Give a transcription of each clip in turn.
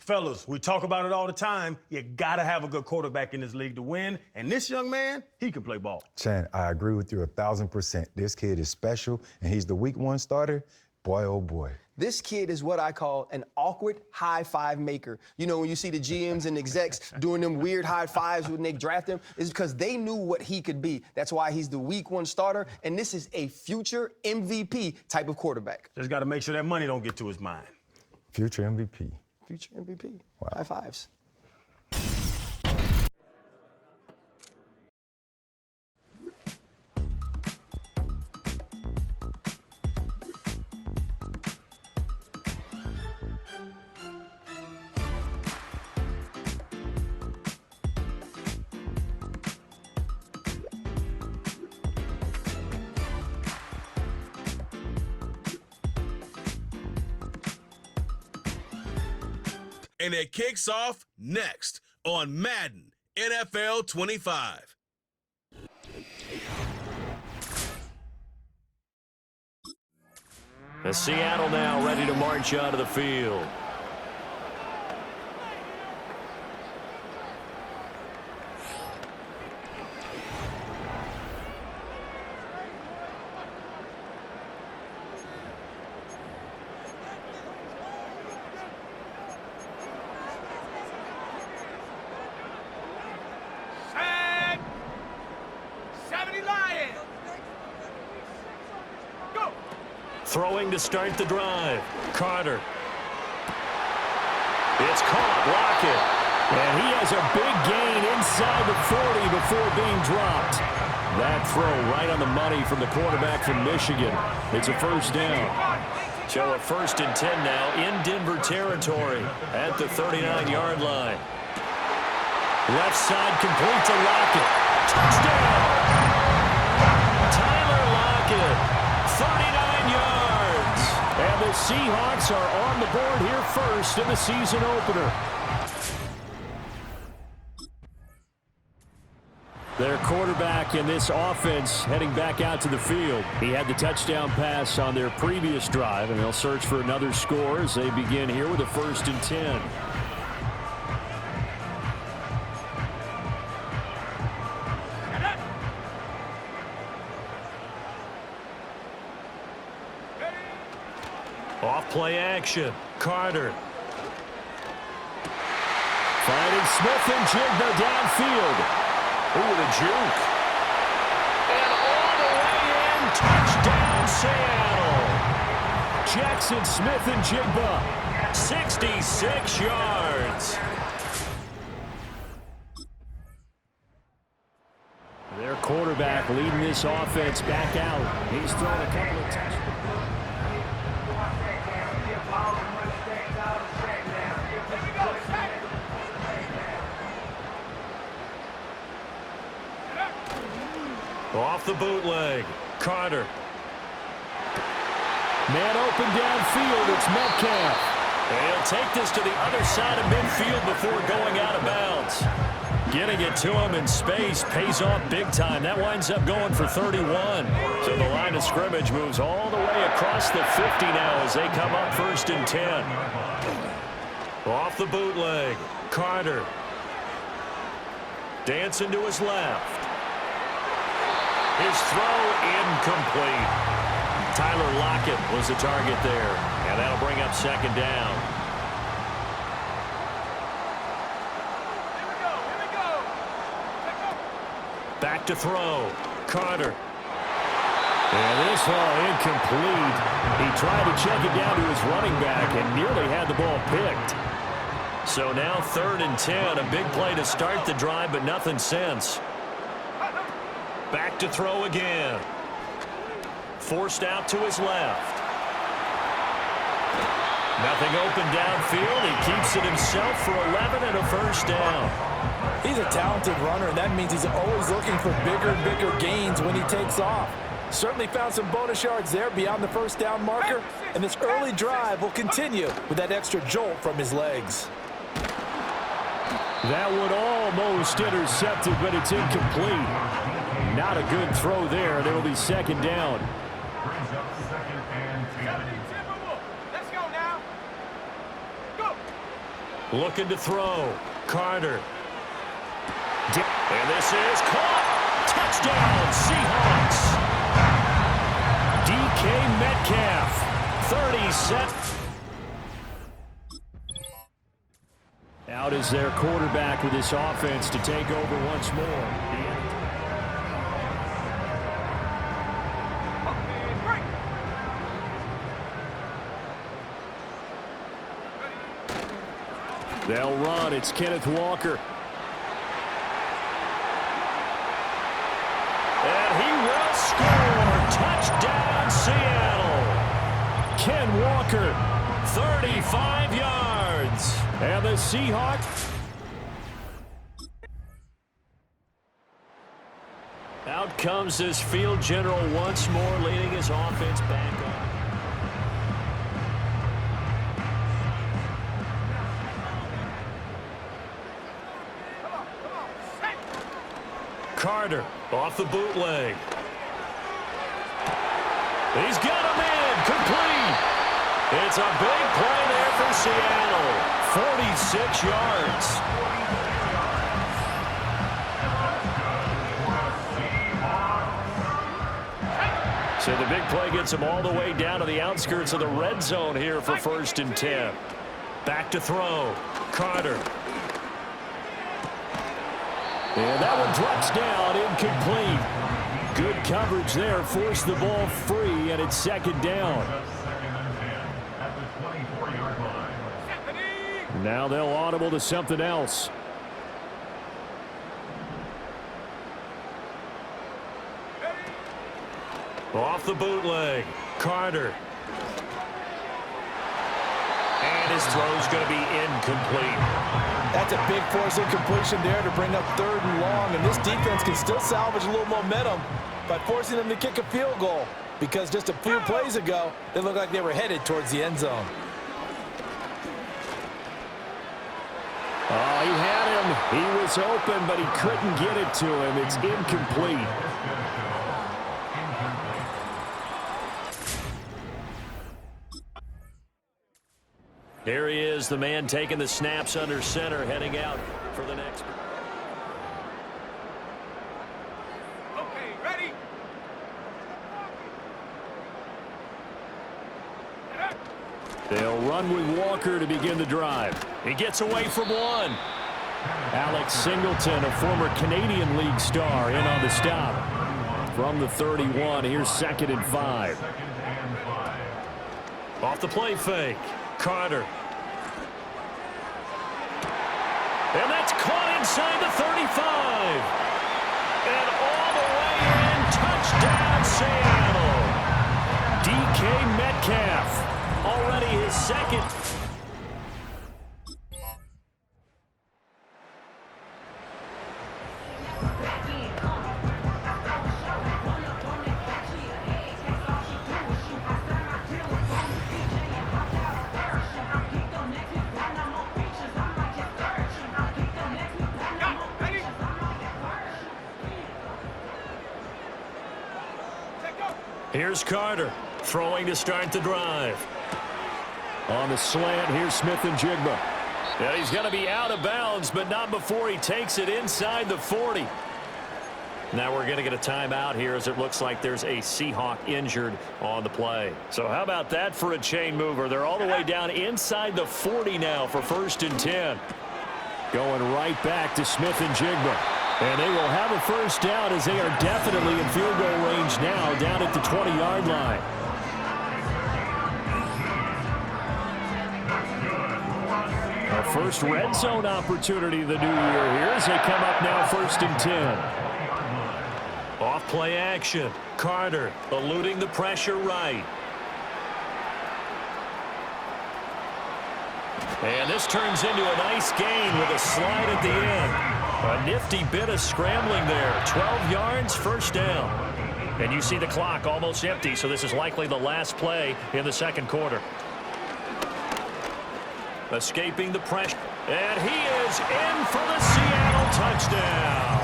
Fellas, we talk about it all the time. You gotta have a good quarterback in this league to win. And this young man, he can play ball. Chan, I agree with you 1,000%. This kid is special, and he's the week one starter. Boy, oh boy. This kid is what I call an awkward high five maker. You know, when you see the GMs and execs doing them weird high fives when they draft him, it's because they knew what he could be. That's why he's the week one starter, and this is a future MVP type of quarterback. Just gotta make sure that money don't get to his mind. Future MVP. Future MVP. Wow. High fives. And it kicks off next on Madden NFL 25. As Seattle now ready to march onto the field. Throwing to start the drive. Carter. It's caught. Lockett. And he has a big gain inside the 40 before being dropped. That throw right on the money from the quarterback from Michigan. It's a first down. So a 1st and 10 now in Denver territory at the 39-yard line. Left side complete to Lockett. Touchdown! Tyler Lockett, 39 yards. And the Seahawks are on the board here first in the season opener. Their quarterback in this offense heading back out to the field. He had the touchdown pass on their previous drive, and they'll search for another score as they begin here with a 1st and 10. Off play action. Carter. Finding Smith and Jigba downfield. Ooh, the juke. And all the way in. Touchdown, Seattle. Jackson Smith and Jigba. 66 yards. Their quarterback leading this offense back out. He's thrown a couple of touchdowns. Off the bootleg. Carter. Man open downfield. It's Metcalf. He'll take this to the other side of midfield before going out of bounds. Getting it to him in space pays off big time. That winds up going for 31. So the line of scrimmage moves all the way across the 50 now as they come up 1st and 10. Off the bootleg. Carter. Dancing to his left. His throw incomplete. Tyler Lockett was the target there. And that'll bring up 2nd down. Back to throw. Carter. And this ball incomplete. He tried to check it down to his running back and nearly had the ball picked. So now 3rd and 10. A big play to start the drive, but nothing since. Back to throw again. Forced out to his left. Nothing open downfield. He keeps it himself for 11 and a 1st down. He's a talented runner, and that means he's always looking for bigger and bigger gains when he takes off. Certainly found some bonus yards there beyond the 1st down marker, and this early drive will continue with that extra jolt from his legs. That one almost intercepted, but it's incomplete. Not a good throw there. There will be 2nd down. Looking to throw. Carter. And this is caught. Touchdown, Seahawks. DK Metcalf, 37. Out is their quarterback with this offense to take over once more. They'll run. It's Kenneth Walker. And he will score. Touchdown, Seattle. Ken Walker, 35 yards. And the Seahawks. Out comes this field general once more, leading his offense back up. Carter off the bootleg. He's got him in. Complete. It's a big play there for Seattle. 46 yards. So the big play gets him all the way down to the outskirts of the red zone here for 1st and 10. Back to throw. Carter. And that one drops down, incomplete. Good coverage there, forced the ball free, and it's 2nd down. Now they'll audible to something else. Off the bootleg, Carter. And his throw's going to be incomplete. That's a big force incompletion there to bring up 3rd and long, and this defense can still salvage a little momentum by forcing them to kick a field goal, because just a few plays ago, they looked like they were headed towards the end zone. Oh, he had him. He was open, but he couldn't get it to him. It's incomplete. Here he is, the man taking the snaps under center, heading out for the next. Okay, ready? They'll run with Walker to begin the drive. He gets away from one. Alex Singleton, a former Canadian League star, in on the stop. From the 31, here's 2nd and 5. Off the play fake. Carter. And that's caught inside the 35. And all the way in, touchdown Seattle. DK Metcalf, already his 2nd. Here's Carter, throwing to start the drive. On the slant, here's Smith-Njigba. Yeah, he's going to be out of bounds, but not before he takes it inside the 40. Now we're going to get a timeout here, as it looks like there's a Seahawk injured on the play. So how about that for a chain mover? They're all the way down inside the 40 now for 1st and 10. Going right back to Smith-Njigba. And they will have a 1st down, as they are definitely in field goal range now, down at the 20-yard line. Our first red zone opportunity of the new year here, as they come up now 1st and 10. Off play action. Carter eluding the pressure right. And this turns into a nice gain with a slide at the end. A nifty bit of scrambling there. 12 yards, 1st down. And you see the clock almost empty, so this is likely the last play in the 2nd quarter. Escaping the pressure. And he is in for the Seattle touchdown.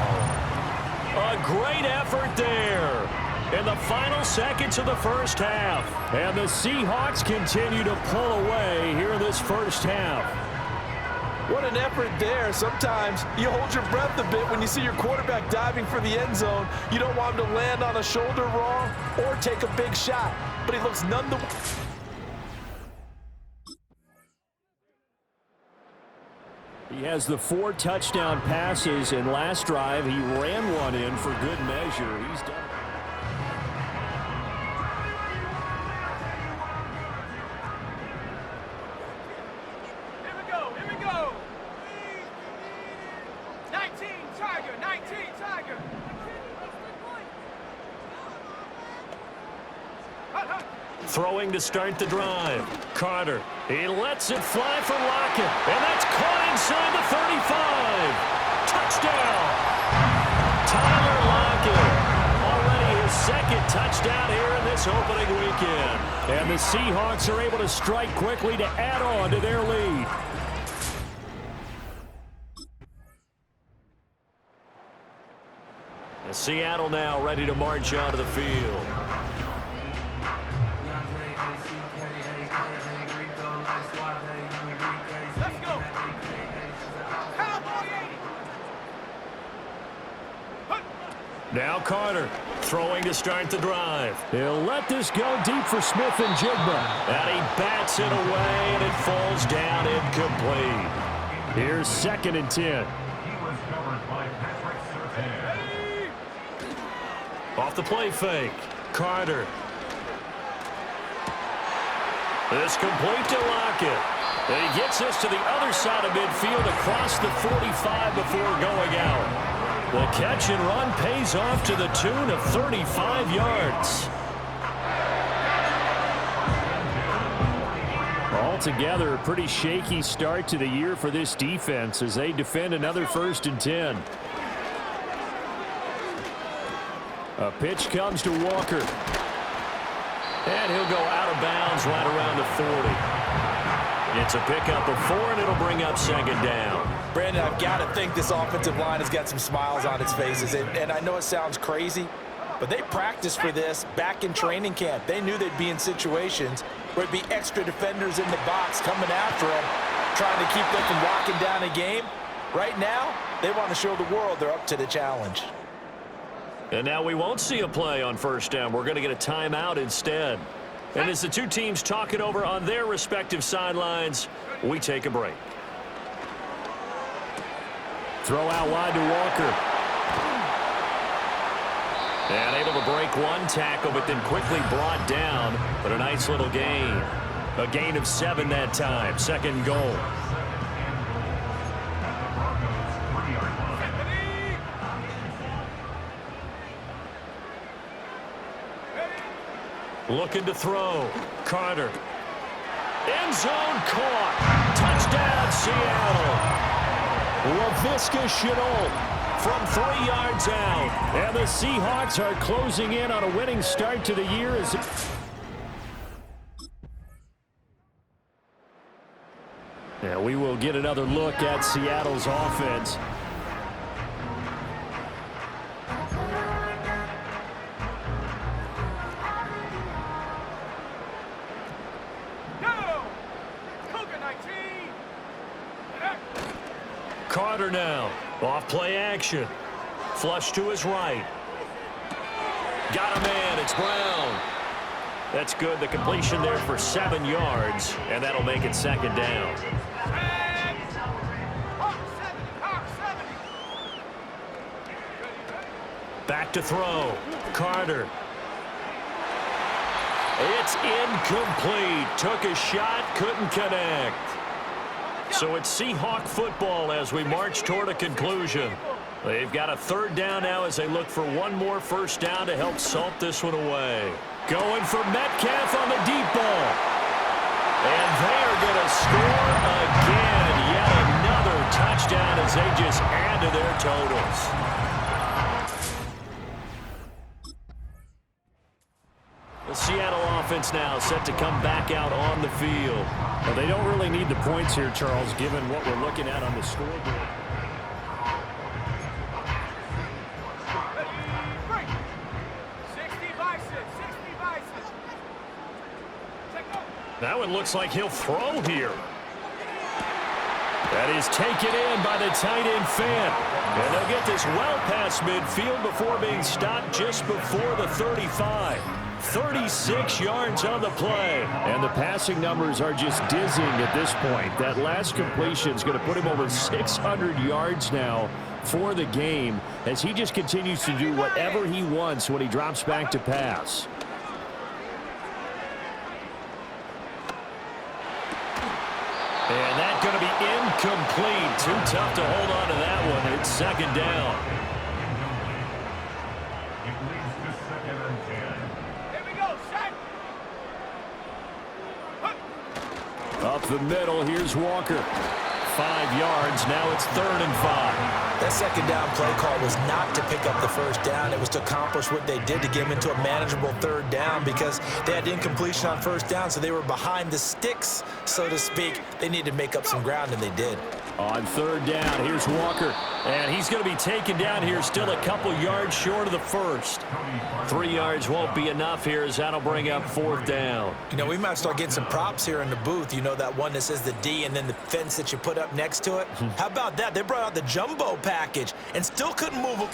A great effort there in the final seconds of the 1st half. And the Seahawks continue to pull away here in this 1st half. What an effort there. Sometimes you hold your breath a bit when you see your quarterback diving for the end zone. You don't want him to land on a shoulder wrong or take a big shot, but he looks none the worse. He has the 4 touchdown passes, and last drive he ran one in for good measure. He's done it. Here we go. 19 Tiger. Throwing to start the drive. Carter. He lets it fly for Lockett. And that's caught inside the 35. Touchdown. Tyler Lockett. Already his second touchdown here in this opening weekend. And the Seahawks are able to strike quickly to add on to their lead. And Seattle now ready to march onto the field. Now Carter throwing to start the drive. He'll let this go deep for Smith and Jigba. And he bats it away, and it falls down incomplete. Here's 2nd and 10. Off the play fake. Carter. This complete to Lockett. And he gets us to the other side of midfield across the 45 before going out. The catch and run pays off to the tune of 35 yards. Altogether, a pretty shaky start to the year for this defense as they defend another 1st and 10. A pitch comes to Walker. And he'll go out of bounds right around the 40. It's a pickup of 4, and it'll bring up 2nd down. Brandon, I've got to think this offensive line has got some smiles on its faces. And I know it sounds crazy, but they practiced for this back in training camp. They knew they'd be in situations where it'd be extra defenders in the box coming after them, trying to keep them from locking down a game. Right now, they want to show the world they're up to the challenge. And now we won't see a play on 1st down. We're going to get a timeout instead. And as the two teams talk it over on their respective sidelines, we take a break. Throw out wide to Walker. And able to break one tackle, but then quickly brought down. But a nice little gain. A gain of 7 that time. 2nd goal. Looking to throw. Carter. End zone caught. Touchdown, Seattle. LaVisca Chenault from 3 yards out. And the Seahawks are closing in on a winning start to the year. Yeah, we will get another look at Seattle's offense. Carter now. Off play action. Flush to his right. Got a man. It's Brown. That's good. The completion there for 7 yards, and that'll make it 2nd down. Back to throw. Carter. It's incomplete. Took a shot, couldn't connect. So it's Seahawk football as we march toward a conclusion. They've got a 3rd down now as they look for one more 1st down to help salt this one away. Going for Metcalf on the deep ball. And they are going to score again. Yet another touchdown as they just add to their totals. The Seattle offense now set to come back out on the field. Well, they don't really need the points here, Charles, given what we're looking at on the scoreboard. That one looks like he'll throw here. That is taken in by the tight end Fan. And they'll get this well past midfield before being stopped just before the 35. 36 yards on the play. And the passing numbers are just dizzying at this point. That last completion is going to put him over 600 yards now for the game as he just continues to do whatever he wants when he drops back to pass. And that's going to be incomplete. Too tough to hold on to that one. It's second down. Here we go, set. Up the middle, here's Walker. 5 yards, now it's 3rd and 5. That second down play call was not to pick up the first down. It was to accomplish what they did to get them into a manageable 3rd down because they had incompletion on 1st down, so they were behind the sticks, so to speak. They needed to make up some ground, and they did. On 3rd down, here's Walker. And he's going to be taken down here, still a couple yards short of the first. 3 yards won't be enough here as that'll bring up 4th down. You know, we might start getting some props here in the booth. You know, that one that says the D and then the fence that you put up next to it? How about that? They brought out the jumbo package and still couldn't move them.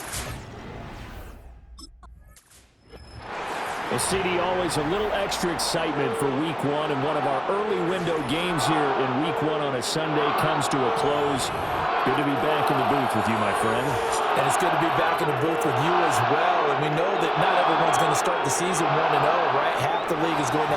Well, CD, always a little extra excitement for Week 1, and one of our early window games here in Week 1 on a Sunday comes to a close. Good to be back in the booth with you, my friend. And it's good to be back in the booth with you as well. And we know that not everyone's going to start the season 1-0, right? Half the league is going to